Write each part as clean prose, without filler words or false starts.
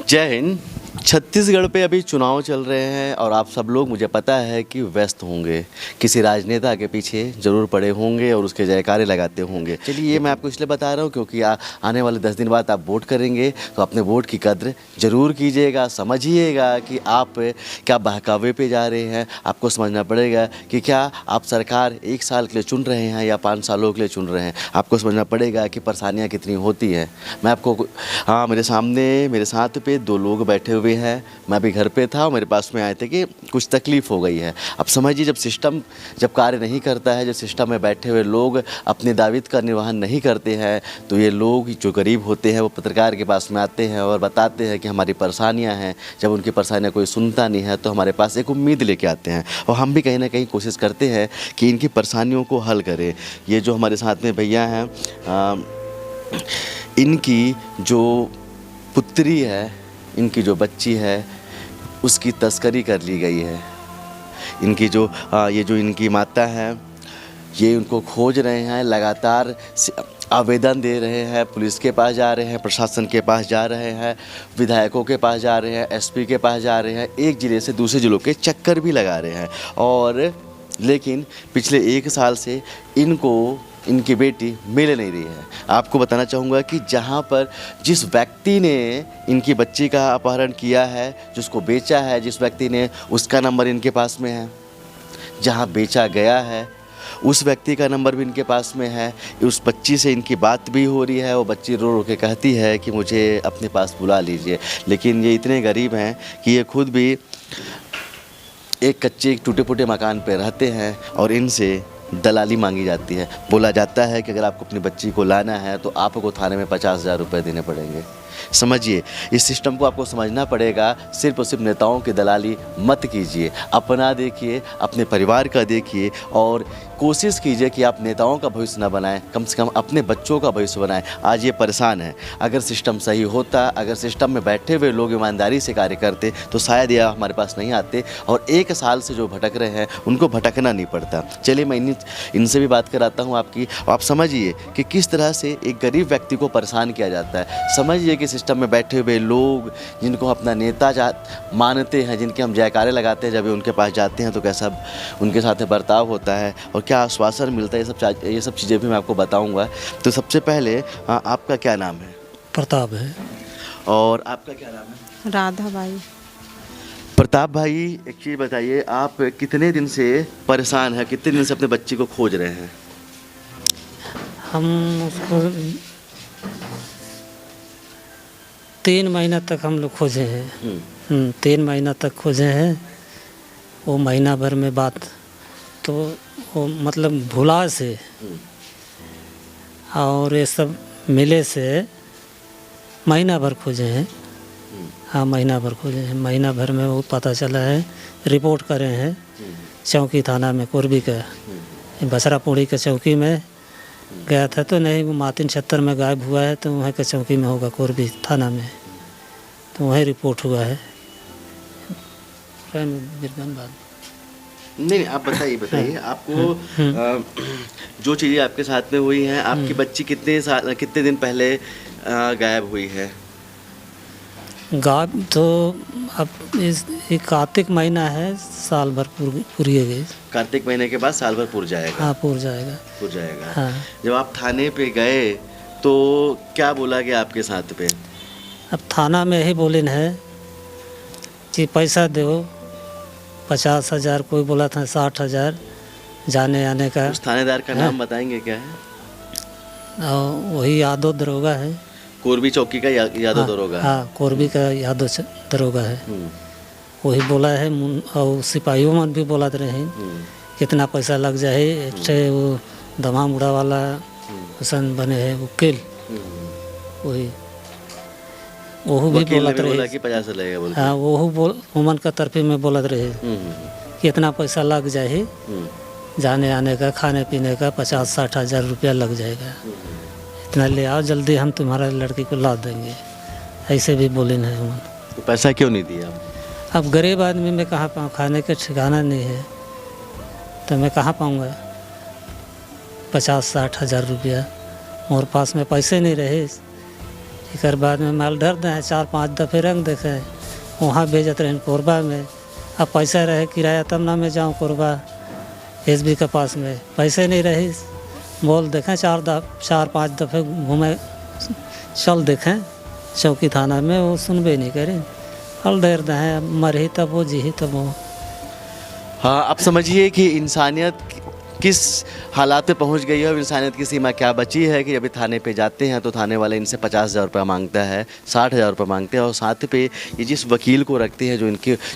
जय हिंद। छत्तीसगढ़ पे अभी चुनाव चल रहे हैं और आप सब लोग मुझे पता है कि व्यस्त होंगे, किसी राजनेता के पीछे ज़रूर पड़े होंगे और उसके जयकारे लगाते होंगे। चलिए ये मैं आपको इसलिए बता रहा हूँ क्योंकि आने वाले 10 दिन बाद आप वोट करेंगे, तो अपने वोट की कद्र ज़रूर कीजिएगा। समझिएगा कि आप क्या बहकावे पे जा रहे हैं। आपको समझना पड़ेगा कि क्या आप सरकार 1 साल के लिए चुन रहे हैं या 5 सालों के लिए चुन रहे हैं। आपको समझना पड़ेगा कि परेशानियाँ कितनी होती हैं। मैं आपको मेरे सामने मेरे साथ पे 2 लोग बैठे हुए हैं। मैं भी घर पे था और मेरे पास में आए थे कि कुछ तकलीफ़ हो गई है। अब समझिए जब कार्य नहीं करता है, जब सिस्टम में बैठे हुए लोग अपने दायित्व का निर्वहन नहीं करते हैं, तो ये लोग जो गरीब होते हैं वो पत्रकार के पास में आते हैं और बताते हैं कि हमारी परेशानियां हैं। जब उनकी परेशानियां कोई सुनता नहीं है तो हमारे पास एक उम्मीद लेके आते हैं और हम भी कहीं ना कहीं कोशिश करते हैं कि इनकी परेशानियों को हल करें। ये जो हमारे साथ में भैया हैं, इनकी जो पुत्री है, इनकी जो बच्ची है, उसकी तस्करी कर ली गई है। इनकी ये जो इनकी माता है, ये उनको खोज रहे हैं, लगातार आवेदन दे रहे हैं, पुलिस के पास जा रहे हैं, प्रशासन के पास जा रहे हैं, विधायकों के पास जा रहे हैं, एसपी के पास जा रहे हैं, एक ज़िले से दूसरे ज़िलों के चक्कर भी लगा रहे हैं। और लेकिन पिछले 1 साल से इनकी बेटी मिल नहीं रही है। आपको बताना चाहूँगा कि जिस व्यक्ति ने इनकी बच्ची का अपहरण किया है, जिसको बेचा है, जिस व्यक्ति ने, उसका नंबर इनके पास में है। जहाँ बेचा गया है उस व्यक्ति का नंबर भी इनके पास में है। उस बच्ची से इनकी बात भी हो रही है। वो बच्ची रो रो के कहती है कि मुझे अपने पास बुला लीजिए। लेकिन ये इतने गरीब हैं कि ये खुद भी एक कच्चे टूटे फूटे मकान पर रहते हैं और इनसे दलाली मांगी जाती है। बोला जाता है कि अगर आपको अपनी बच्ची को लाना है तो आपको थाने में 50,000 रुपये देने पड़ेंगे। समझिए, इस सिस्टम को आपको समझना पड़ेगा। सिर्फ और सिर्फ नेताओं की दलाली मत कीजिए, अपना देखिए, अपने परिवार का देखिए और कोशिश कीजिए कि आप नेताओं का भविष्य ना बनाएं, कम से कम अपने बच्चों का भविष्य बनाएं। आज ये परेशान है। अगर सिस्टम सही होता, अगर सिस्टम में बैठे हुए लोग ईमानदारी से कार्य करते तो शायद ये हमारे पास नहीं आते और 1 साल से जो भटक रहे हैं उनको भटकना नहीं पड़ता। चलिए मैं इनसे भी बात कराता हूँ आपकी। आप समझिए कि किस तरह से एक गरीब व्यक्ति को परेशान किया जाता है। समझिए कि सिस्टम में बैठे हुए लोग जिनको अपना नेता मानते हैं, जिनके हम जयकारे लगाते हैं, जब ये उनके पास जाते हैं तो कैसा उनके साथ बर्ताव होता है और क्या आश्वासन मिलता है, ये सब चीज़ें भी मैं आपको बताऊंगा। तो सबसे पहले आपका क्या नाम है? प्रताप है। और आपका क्या नाम है? राधा बाई। प्रताप भाई, एक चीज़ बताइए, आप कितने दिन से परेशान हैं, कितने दिन से अपने बच्ची को खोज रहे हैं? हम उसको 3 महीना तक हम लोग खोजे हैं। 3 महीना तक खोजे हैं। वो महीना भर में बात तो वो मतलब भुला से और ये सब मिले से महीना भर खोजे हैं। हाँ, महीना भर खोजे हैं। महीना भर में वो पता चला है, रिपोर्ट करे हैं चौकी थाना में, कोरबी का बसरापुरी के चौकी में गया था तो नहीं, वो मातिन 76 में गायब हुआ है तो वहाँ के चौकी में होगा, कोरबी थाना में, तो वहीं रिपोर्ट हुआ है। नहीं, आप बताइए आपको जो चीज़ें आपके साथ में हुई हैं, आपकी बच्ची कितने दिन पहले गायब हुई है? गायब तो अब ये कार्तिक महीना है, साल भर पूरी गई। कार्तिक महीने के बाद साल भर पूर जाएगा? हाँ, पूर जाएगा। हाँ। जब आप थाने पे गए तो क्या बोला गया आपके साथ पे? अब थाना में यही बोले है कि पैसा दो 50,000, कोई बोला था 60,000 जाने आने का। उस थानेदार का नाम बताएंगे क्या है? और वही यादव दरोगा है, कोरबी चौकी का यादव दरोगा। हाँ, कोरबी का यादव दरोगा है। वही बोला है। और सिपाहियों में भी बोला रहे कितना पैसा लग जाए। वो दमा मुड़ा वाला हुसैन बने है वकील, वही वो भी बोलत रहे कि 50 लगेगा बोल। हाँ, वो उमन का तरफी में बोलत रहे कितना पैसा लग जाए, जाने आने का, खाने पीने का 50-60 हज़ार रुपया लग जाएगा। इतना ले आओ जल्दी, हम तुम्हारा लड़की को ला देंगे, ऐसे भी बोले हैं उमन। तो पैसा क्यों नहीं दिया? अब गरीब आदमी में कहाँ पाऊँ, खाने का ठिकाना नहीं है तो मैं कहाँ पाऊँगा 50-60 हज़ार रुपया। और पास में पैसे नहीं रहे एक बाद में माल डर दे 4-5 दफ़े रंग देखे वहाँ भेजत रहे कोरबा में। अब पैसा रहे किराया तब ना मैं जाऊँ कोरबा एसबी के पास में, पैसे नहीं रही बोल देखें 4-5 दफ़े घूमे चल देखें चौकी थाना में, वो सुनबे नहीं करें। हल देर दें मरी तब वो जी तब वो। हाँ, आप समझिए कि इंसानियत किस हालात में पहुंच गई है और इंसानियत की सीमा क्या बची है कि अभी थाने पे जाते हैं तो थाने वाले इनसे 50,000 रुपये मांगता है, 60,000 रुपये मांगते हैं और साथ पे ये जिस वकील को रखते हैं जो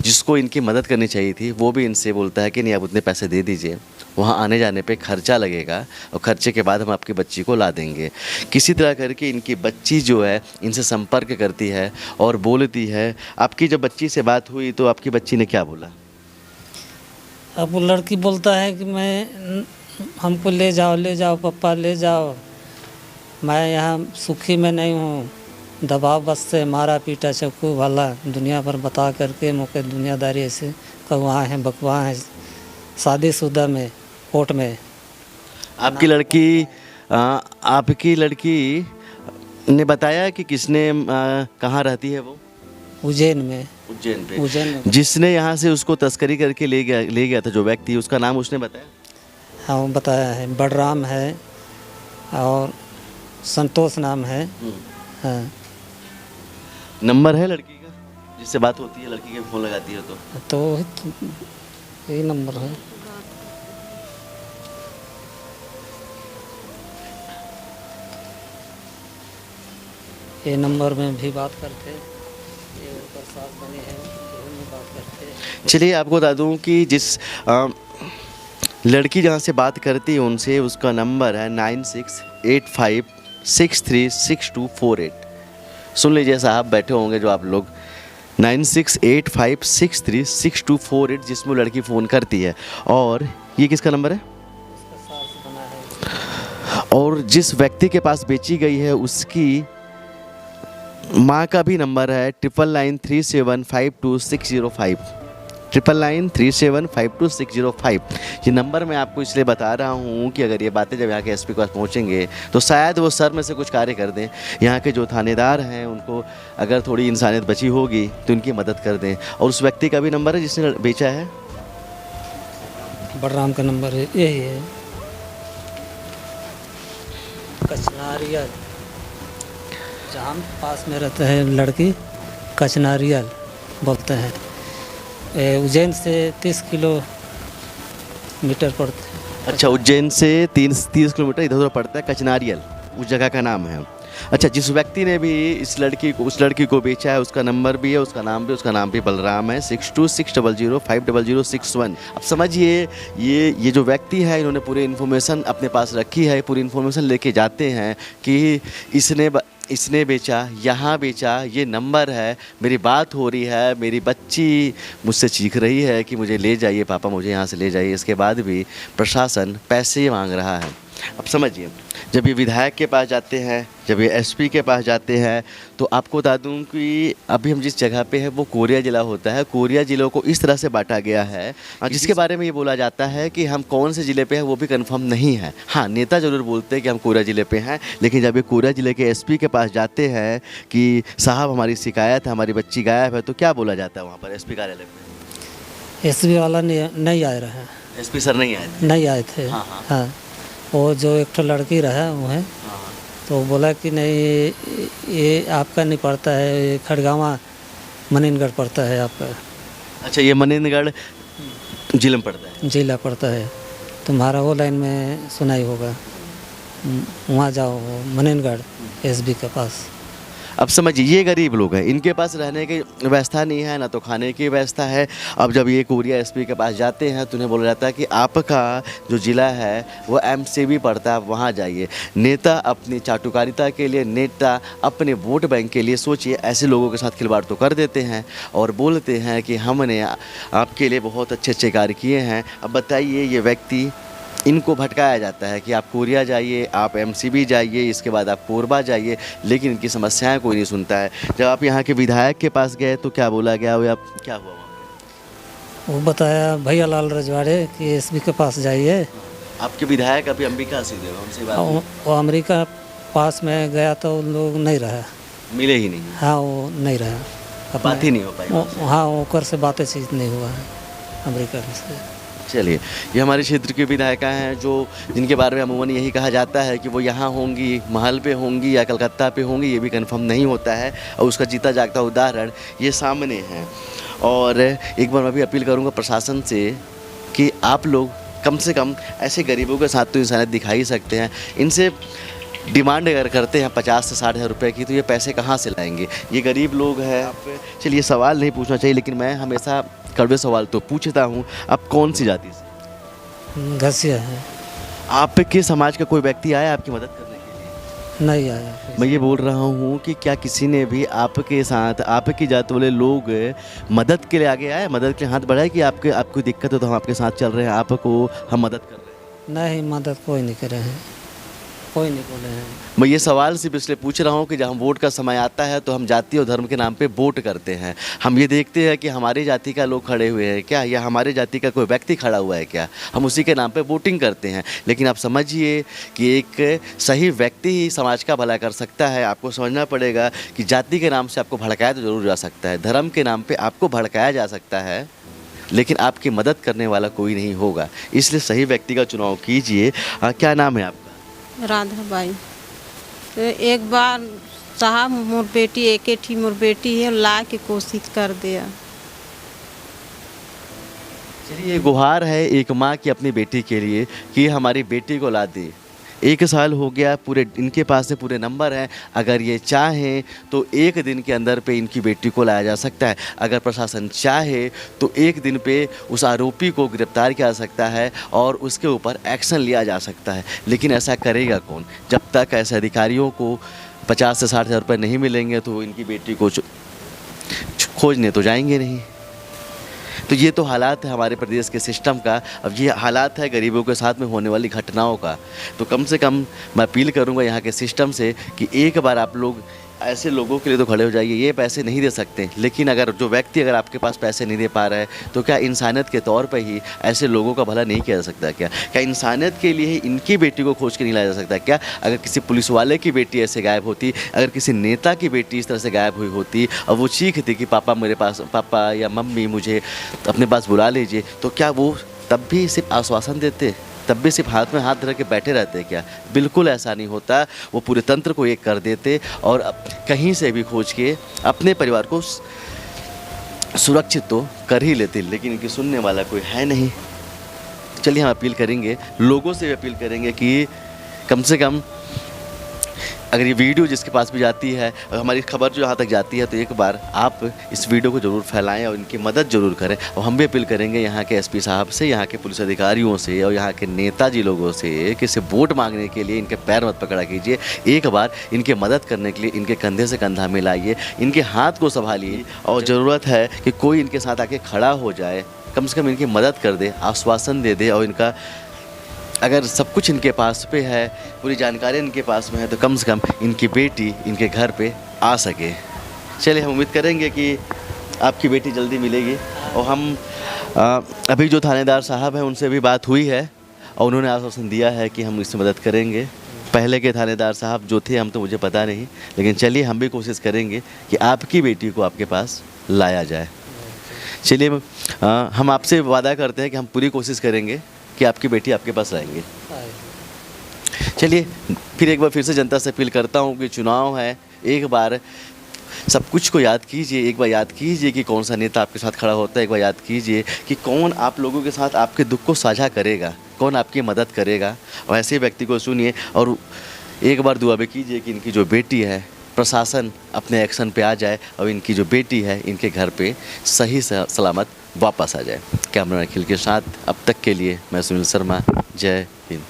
जिसको इनकी मदद करनी चाहिए थी वो भी इनसे बोलता है कि नहीं आप उतने पैसे दे दीजिए, वहाँ आने जाने पे खर्चा लगेगा और खर्चे के बाद हम आपकी बच्ची को ला देंगे। किसी तरह करके इनकी बच्ची जो है इनसे संपर्क करती है और बोलती है। आपकी जब बच्ची से बात हुई तो आपकी बच्ची ने क्या बोला? अब वो लड़की बोलता है कि मैं हमको ले जाओ पापा ले जाओ, मैं यहाँ सुखी में नहीं हूँ, दबाव बस से मारा पीटा चक्कू वाला दुनिया भर बता करके मौके दुनियादारी ऐसे कहाँ हैं बकवा हैं शादीशुदा में कोर्ट में। आपकी लड़की ने बताया कि किसने कहाँ रहती है वो? उज्जैन में। उज्जैन पे। उज्जैन में जिसने यहाँ से उसको तस्करी करके ले गया था जो व्यक्ति, उसका नाम उसने बताया? हाँ वो बताया है, बलराम है और संतोष नाम है। हाँ। नंबर है लड़की का जिससे बात होती है, लड़की के फोन लगाती है तो यही नंबर है। ये नंबर में भी बात करते, ये ऊपर साथ बने हैं में बात करते। चलिए आपको बता दूं कि जिस लड़की जहाँ से बात करती है उनसे उसका नंबर है 9685636248। सुन लीजिए साहब, बैठे होंगे जो आप लोग, 9685636248 जिसमें लड़की फ़ोन करती है। और ये किसका नंबर है? और जिस व्यक्ति के पास बेची गई है उसकी माँ का भी नंबर है 9993752605 9993752605। ये नंबर मैं आपको इसलिए बता रहा हूँ कि अगर ये बातें जब यहाँ के एसपी के पास पहुँचेंगे तो शायद वो सर में से कुछ कार्य कर दें। यहाँ के जो थानेदार हैं उनको अगर थोड़ी इंसानियत बची होगी तो उनकी मदद कर दें। और उस व्यक्ति का भी नंबर है जिसने बेचा है, बलराम का नंबर है, यही है। कचनारियल जहाँ पास में रहता है लड़की, कचनारियल बोलते हैं। उज्जैन से 30 किलोमीटर पड़ता है। अच्छा, उज्जैन से 30 किलोमीटर इधर उधर पड़ता है, कचनारियल उस जगह का नाम है। अच्छा, जिस व्यक्ति ने भी उस लड़की को बेचा है उसका नंबर भी है, उसका नाम भी बलराम है, 6260050061। अब समझिए ये जो व्यक्ति है इन्होंने पूरी इन्फॉर्मेशन अपने पास रखी है, पूरी इन्फॉर्मेशन लेके जाते हैं कि इसने बेचा, यहाँ बेचा, ये नंबर है, मेरी बात हो रही है, मेरी बच्ची मुझसे चीख रही है कि मुझे ले जाइए पापा, मुझे यहाँ से ले जाइए। इसके बाद भी प्रशासन पैसे मांग रहा है। अब समझिए, जब ये विधायक के पास जाते हैं, जब ये एसपी के पास जाते हैं, तो आपको बता दूं कि अभी हम जिस जगह पे है वो कोरिया ज़िला होता है। कोरिया ज़िलों को इस तरह से बांटा गया है जिसके बारे में ये बोला जाता है कि हम कौन से ज़िले पे हैं वो भी कंफर्म नहीं है। हाँ, नेता ज़रूर बोलते हैं कि हम कोरिया ज़िले पे हैं, लेकिन जब ये कोरिया ज़िले के एसपी के पास जाते हैं कि साहब हमारी शिकायत है, हमारी बच्ची गायब है, तो क्या बोला जाता है वहाँ पर एसपी कार्यालय में? एसपी वाला नहीं आ रहा है। एसपी सर नहीं आए थे। हाँ, वो जो एक तो लड़की रहा वो है, तो बोला कि नहीं ये आपका नहीं पड़ता है, ये खड़गावा मनीनगढ़ पड़ता है आपका। अच्छा, ये मनीनगढ़ जिले में पड़ता है? जिला पड़ता है, तुम्हारा वो लाइन में सुनाई होगा, वहाँ जाओ मनीनगढ़ एसबी के पास। अब समझिए, ये गरीब लोग हैं, इनके पास रहने की व्यवस्था नहीं है, ना तो खाने की व्यवस्था है। अब जब ये कोरिया एसपी के पास जाते हैं तो उन्हें बोला जाता है कि आपका जो ज़िला है वो एमसीबी पड़ता है, वहाँ जाइए। नेता अपनी चाटुकारिता के लिए, नेता अपने वोट बैंक के लिए, सोचिए ऐसे लोगों के साथ खिलवाड़ तो कर देते हैं और बोलते हैं कि हमने आपके लिए बहुत अच्छे अच्छे कार्य किए हैं। अब बताइए, ये व्यक्ति, इनको भटकाया जाता है कि आप कोरिया जाइए, आप एमसीबी जाइए, इसके बाद आप कोरबा जाइए, लेकिन इनकी समस्याएं कोई नहीं सुनता है। जब आप यहाँ के विधायक के पास गए तो क्या बोला गया, क्या हुआ? वो बताया भैया लाल रजवाड़े कि एसपी के पास जाइए। आपके विधायक अभी अंबिका सिंह, उनसे बात? वो अमेरिका पास में गया तो उन लोग नहीं रहा। मिले ही नहीं, हाँ वो नहीं रहा बात ही नहीं हो पाई। हाँ ओकर से बातचीत नहीं हुआ है अमेरिका से। चलिए, ये हमारे क्षेत्र की विधायिका हैं जो जिनके बारे में अमूमन यही कहा जाता है कि वो यहाँ होंगी, महल पे होंगी या कलकत्ता पे होंगी, ये भी कंफर्म नहीं होता है और उसका जीता जागता उदाहरण ये सामने है। और एक बार मैं भी अपील करूँगा प्रशासन से कि आप लोग कम से कम ऐसे गरीबों के साथ तो इंसानियत दिखा ही सकते हैं। इनसे डिमांड अगर करते हैं 50 से 60 हज़ार रुपये की, तो ये पैसे कहाँ से लाएंगे? ये गरीब लोग हैं। चलिए, सवाल नहीं पूछना चाहिए लेकिन मैं हमेशा कड़वे सवाल तो पूछता हूँ। आप कौन सी जाति से? घसिया है। आपके समाज का कोई व्यक्ति आया आपकी मदद करने के लिए? नहीं आया। मैं ये बोल रहा हूँ कि क्या किसी ने भी आपके साथ, आपकी जात वाले लोग मदद के लिए आगे आए, मदद के लिए हाथ बढ़ाए कि आपको दिक्कत है तो हम आपके साथ चल रहे हैं, आपको हम मदद कर रहे हैं? नहीं, मदद कोई नहीं करे हैं, कोई नहीं बोले हैं। मैं ये सवाल सिर्फ इसलिए पूछ रहा हूँ कि जब हम वोट का समय आता है तो हम जाति और धर्म के नाम पे वोट करते हैं। हम ये देखते हैं कि हमारी जाति का लोग खड़े हुए हैं क्या, या हमारे जाति का कोई व्यक्ति खड़ा हुआ है क्या, हम उसी के नाम पे वोटिंग करते हैं। लेकिन आप समझिए कि एक सही व्यक्ति ही समाज का भला कर सकता है। आपको समझना पड़ेगा कि जाति के नाम से आपको भड़काया तो जरूर जा सकता है, धर्म के नाम पर आपको भड़काया जा सकता है, लेकिन आपकी मदद करने वाला कोई नहीं होगा। इसलिए सही व्यक्ति का चुनाव कीजिए। क्या नाम है आपका? राधा बाई। तो एक बार साहब मोर बेटी एक ही मोर बेटी है, ला के कोशिश कर दिया। चलिए, गुहार है एक माँ की अपनी बेटी के लिए कि हमारी बेटी को ला दे। 1 साल हो गया, पूरे इनके पास से पूरे नंबर हैं। अगर ये चाहें तो 1 दिन के अंदर पे इनकी बेटी को लाया जा सकता है। अगर प्रशासन चाहे तो 1 दिन पे उस आरोपी को गिरफ्तार किया जा सकता है और उसके ऊपर एक्शन लिया जा सकता है। लेकिन ऐसा करेगा कौन? जब तक ऐसे अधिकारियों को 50 से 60 हज़ार रुपये नहीं मिलेंगे तो इनकी बेटी को खोजने तो जाएंगे नहीं। तो ये तो हालात है हमारे प्रदेश के सिस्टम का। अब ये हालात है गरीबों के साथ में होने वाली घटनाओं का। तो कम से कम मैं अपील करूंगा यहाँ के सिस्टम से कि एक बार आप लोग ऐसे लोगों के लिए तो खड़े हो जाइए। ये पैसे नहीं दे सकते, लेकिन अगर जो व्यक्ति अगर आपके पास पैसे नहीं दे पा रहा है तो क्या इंसानियत के तौर पर ही ऐसे लोगों का भला नहीं किया जा सकता? क्या इंसानियत के लिए ही इनकी बेटी को खोज के नहीं लाया जा सकता? क्या अगर किसी पुलिस वाले की बेटी ऐसे गायब होती, अगर किसी नेता की बेटी इस तरह से गायब हुई होती और वो चीखती कि पापा मेरे पास, पापा या मम्मी मुझे अपने पास बुला लीजिए, तो क्या वो तब भी सिर्फ आश्वासन देते? तब भी सिर्फ हाथ में हाथ धर के बैठे रहते क्या? बिल्कुल ऐसा नहीं होता। वो पूरे तंत्र को एक कर देते और कहीं से भी खोज के अपने परिवार को सुरक्षित तो कर ही लेते, लेकिन इनकी सुनने वाला कोई है नहीं। चलिए, हम अपील करेंगे, लोगों से भी अपील करेंगे कि कम से कम अगर ये वीडियो जिसके पास भी जाती है और हमारी खबर जो यहाँ तक जाती है तो एक बार आप इस वीडियो को ज़रूर फैलाएं और इनकी मदद ज़रूर करें। और हम भी अपील करेंगे यहाँ के एसपी साहब से, यहाँ के पुलिस अधिकारियों से और यहाँ के नेताजी लोगों से कि इसे वोट मांगने के लिए इनके पैर मत पकड़ा कीजिए। एक बार इनके मदद करने के लिए इनके कंधे से कंधा मिलाइए, इनके हाथ को संभालिए और ज़रूरत है कि कोई इनके साथ आके खड़ा हो जाए, कम से कम इनकी मदद कर दे, आश्वासन दे दे। और इनका अगर सब कुछ इनके पास पे है, पूरी जानकारी इनके पास में है, तो कम से कम इनकी बेटी इनके घर पे आ सके। चलिए, हम उम्मीद करेंगे कि आपकी बेटी जल्दी मिलेगी। और हम अभी जो थानेदार साहब हैं उनसे भी बात हुई है और उन्होंने आश्वासन दिया है कि हम इसमें मदद करेंगे। पहले के थानेदार साहब जो थे हम तो मुझे पता नहीं, लेकिन चलिए हम भी कोशिश करेंगे कि आपकी बेटी को आपके पास लाया जाए। चलिए, हम आपसे वादा करते हैं कि हम पूरी कोशिश करेंगे कि आपकी बेटी आपके पास आएंगे। चलिए, फिर एक बार फिर से जनता से अपील करता हूँ कि चुनाव है, एक बार सब कुछ को याद कीजिए। एक बार याद कीजिए कि कौन सा नेता आपके साथ खड़ा होता है। एक बार याद कीजिए कि कौन आप लोगों के साथ आपके दुख को साझा करेगा, कौन आपकी मदद करेगा, और ऐसे व्यक्ति को सुनिए। और एक बार दुआ भी कीजिए कि इनकी जो बेटी है, प्रशासन अपने एक्शन पे आ जाए और इनकी जो बेटी है इनके घर पे सही सलामत वापस आ जाए। कैमरा अखिल के साथ अब तक के लिए मैं सुनील शर्मा। जय हिंद।